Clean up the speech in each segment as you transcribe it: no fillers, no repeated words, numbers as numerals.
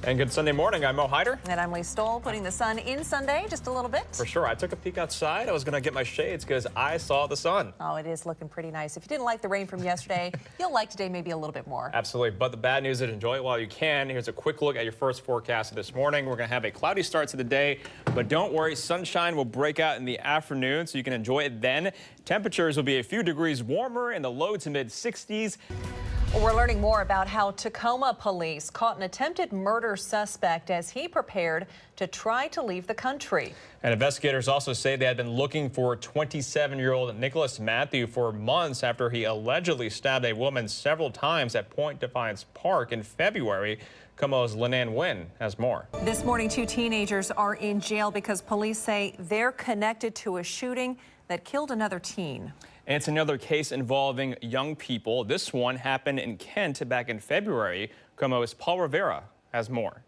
And good Sunday morning. I'm Mo Hyder. And I'm Lee Stoll, putting the sun in Sunday just a little bit. For sure. I took a peek outside. I was going to get my shades because I saw the sun. Oh, it is looking pretty nice. If you didn't like the rain from yesterday, you'll like today maybe a little bit more. Absolutely. But the bad news is enjoy it while you can. Here's a quick look at your first forecast this morning. We're going to have a cloudy start to the day, but don't worry, sunshine will break out in the afternoon, so you can enjoy it then. Temperatures will be a few degrees warmer in the low to mid 60s. We're learning more about how Tacoma police caught an attempted murder suspect as he prepared to try to leave the country. And investigators also say they had been looking for 27-year-old Nicholas Matthew for months after he allegedly stabbed a woman several times at Point Defiance Park in February. KOMO's Linan Nguyen has more. This morning, 2 teenagers are in jail because police say they're connected to a shooting that killed another teen. And it's another case involving young people. This one happened in Kent back in February. KOMO's Paul Rivera has more.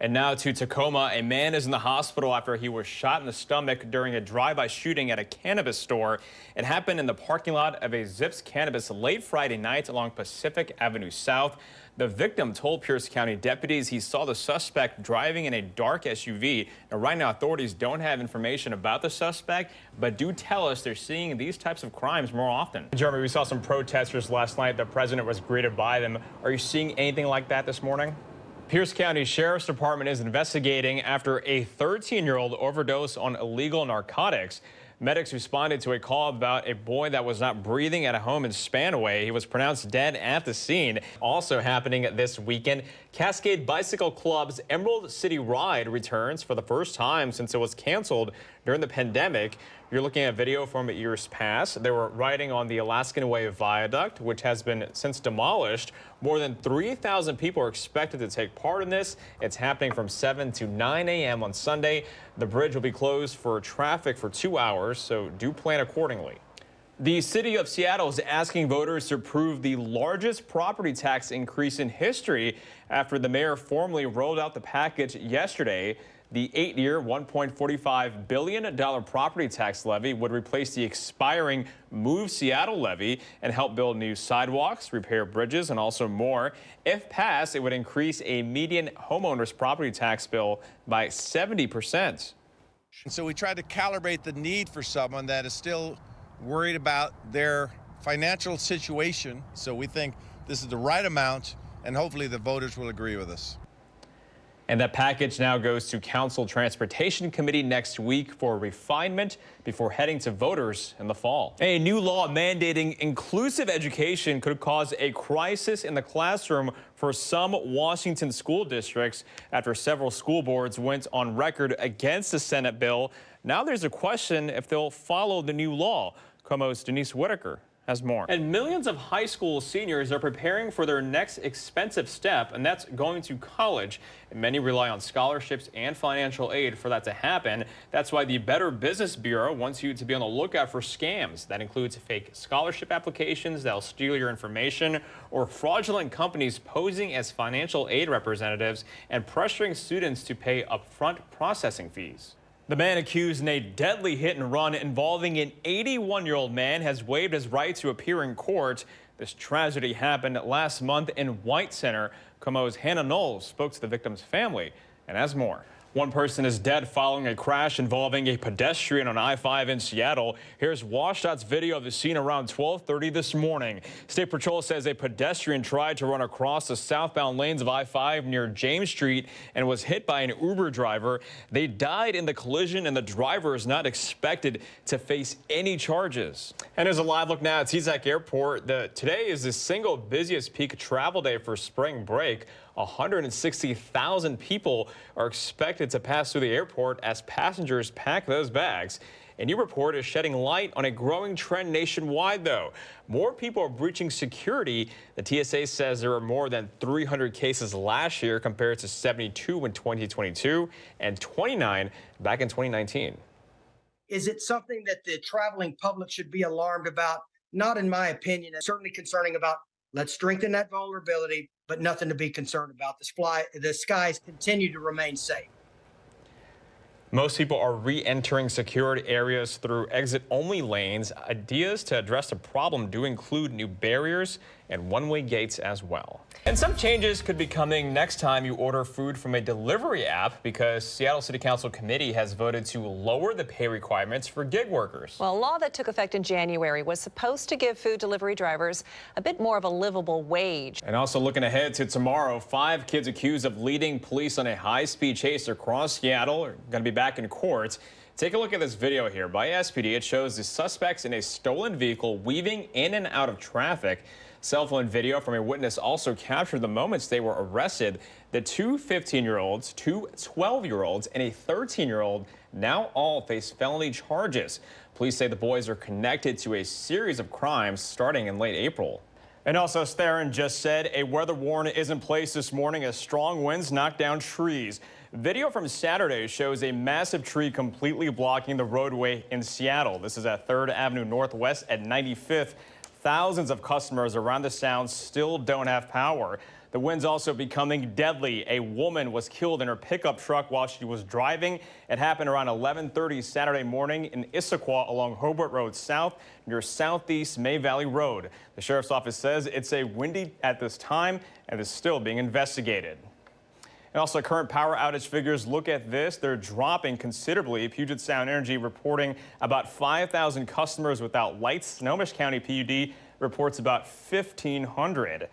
And now to Tacoma. A man is in the hospital after he was shot in the stomach during a drive-by shooting at a cannabis store. It happened in the parking lot of a Zips Cannabis late Friday night along Pacific Avenue South. The victim told Pierce County deputies he saw the suspect driving in a dark SUV. Now, right now, authorities don't have information about the suspect, but do tell us they're seeing these types of crimes more often. Jeremy, we saw some protesters last night. The president was greeted by them. Are you seeing anything like that this morning? Pierce County Sheriff's Department is investigating after a 13-year-old overdosed on illegal narcotics. Medics responded to a call about a boy that was not breathing at a home in Spanaway. He was pronounced dead at the scene. Also happening this weekend, Cascade Bicycle Club's Emerald City Ride returns for the first time since it was canceled during the pandemic. You're looking at video from years past. They were riding on the Alaskan Way Viaduct, which has been since demolished. More than 3,000 people are expected to take part in this. It's happening from 7 to 9 a.m. on Sunday. The bridge will be closed for traffic for 2 hours, so do plan accordingly. The city of Seattle is asking voters to approve the largest property tax increase in history after the mayor formally rolled out the package yesterday. The 8-year, $1.45 billion property tax levy would replace the expiring Move Seattle levy and help build new sidewalks, repair bridges, and also more. If passed, it would increase a median homeowner's property tax bill by 70%. And so we tried to calibrate the need for someone that is still worried about their financial situation. So we think this is the right amount, and hopefully the voters will agree with us. And that package now goes to Council Transportation Committee next week for refinement before heading to voters in the fall. A new law mandating inclusive education could cause a crisis in the classroom for some Washington school districts after several school boards went on record against the Senate bill. Now there's a question if they'll follow the new law. KOMO's Denise Whitaker has more. And millions of high school seniors are preparing for their next expensive step, and that's going to college. And many rely on scholarships and financial aid for that to happen. That's why the Better Business Bureau wants you to be on the lookout for scams. That includes fake scholarship applications that'll steal your information, or fraudulent companies posing as financial aid representatives and pressuring students to pay upfront processing fees. The man accused in a deadly hit and run involving an 81-year-old man has waived his right to appear in court. This tragedy happened last month in White Center. KOMO's Hannah Knowles spoke to the victim's family and has more. One person is dead following a crash involving a pedestrian on I-5 in Seattle. Here's WashDOT's video of the scene around 12:30 this morning. State Patrol says a pedestrian tried to run across the southbound lanes of I-5 near James Street and was hit by an Uber driver. They died in the collision, and the driver is not expected to face any charges. And there's a live look now at TSAC Airport. Today is the single busiest peak travel day for spring break. 160,000 people are expected to pass through the airport as passengers pack those bags. A new report is shedding light on a growing trend nationwide, though. More people are breaching security. The TSA says there were more than 300 cases last year compared to 72 in 2022 and 29 back in 2019. Is it something that the traveling public should be alarmed about? Not in my opinion. It's certainly concerning about, let's strengthen that vulnerability, but nothing to be concerned about. The skies continue to remain safe. Most people are re-entering secured areas through exit-only lanes. Ideas to address the problem do include new barriers and one-way gates as well. And some changes could be coming next time you order food from a delivery app, because Seattle City Council committee has voted to lower the pay requirements for gig workers. Well, a law that took effect in January was supposed to give food delivery drivers a bit more of a livable wage. And also looking ahead to tomorrow, 5 kids accused of leading police on a high-speed chase across Seattle are going to be back in court. Take a look at this video here by SPD. It shows the suspects in a stolen vehicle weaving in and out of traffic. Cell phone video from a witness also captured the moments they were arrested. The 2 15-year-olds, 2 12-year-olds, and a 13-year-old now all face felony charges. Police say the boys are connected to a series of crimes starting in late April. And also, as Theron just said, a weather warning is in place this morning as strong winds knock down trees. Video from Saturday shows a massive tree completely blocking the roadway in Seattle. This is at 3rd Avenue Northwest at 95th. Thousands of customers around the sound still don't have power. The wind's also becoming deadly. A woman was killed in her pickup truck while she was driving. It happened around 11:30 Saturday morning in Issaquah along Hobart Road South near Southeast May Valley Road. The sheriff's office says it's a windy at this time and is still being investigated. And also, current power outage figures, look at this. They're dropping considerably. Puget Sound Energy reporting about 5,000 customers without lights. Snohomish County PUD reports about 1,500.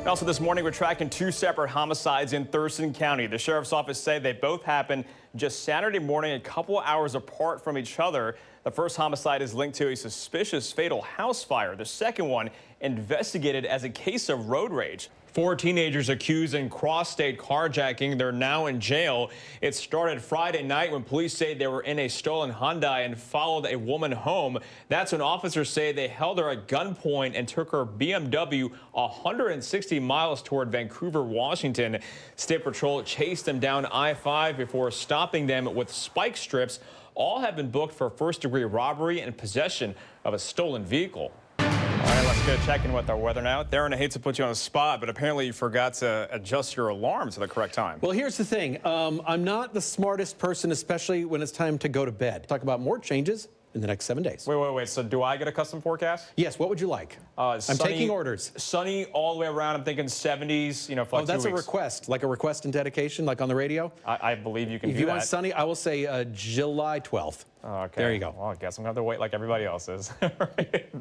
Also this morning, we're tracking 2 separate homicides in Thurston County. The sheriff's office said they both happened just Saturday morning, a couple hours apart from each other. The first homicide is linked to a suspicious fatal house fire. The second one investigated as a case of road rage. 4 teenagers accused in cross-state carjacking. They're now in jail. It started Friday night when police say they were in a stolen Hyundai and followed a woman home. That's when officers say they held her at gunpoint and took her BMW 160 miles toward Vancouver, Washington. State Patrol chased them down I-5 before stopping them with spike strips. All have been booked for first-degree robbery and possession of a stolen vehicle. All right, let's go check in with our weather now. Theron, I hate to put you on the spot, but apparently you forgot to adjust your alarm to the correct time. Well, here's the thing. I'm not the smartest person, especially when it's time to go to bed. Talk about more changes in the next 7 days. Wait. So do I get a custom forecast? Yes. What would you like? I'm taking orders. Sunny all the way around. I'm thinking 70s, for like 2 that's weeks. a request, like a request and dedication, like on the radio? I believe you can do that. If you want sunny, I will say July 12th. Okay. There you go. Well, I guess I'm going to have to wait like everybody else is.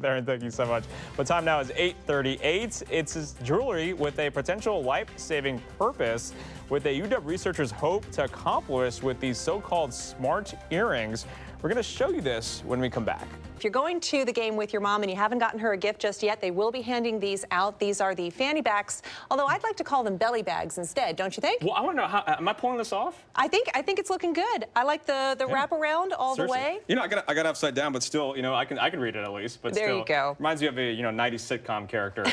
Theron, thank you so much. The time now is 8:38. It's jewelry with a potential life-saving purpose, with a UW researchers hope to accomplish with these so-called smart earrings. We're going to show you this when we come back. If you're going to the game with your mom and you haven't gotten her a gift just yet, they will be handing these out. These are the fanny backs, although I'd like to call them belly bags instead, don't you think? Well, I want to know, how am I pulling this off? I think it's looking good. I like the wraparound all Seriously. the way. I got it upside down, but still, I can read it at least. But there still, you go. Reminds you of a 90s sitcom character.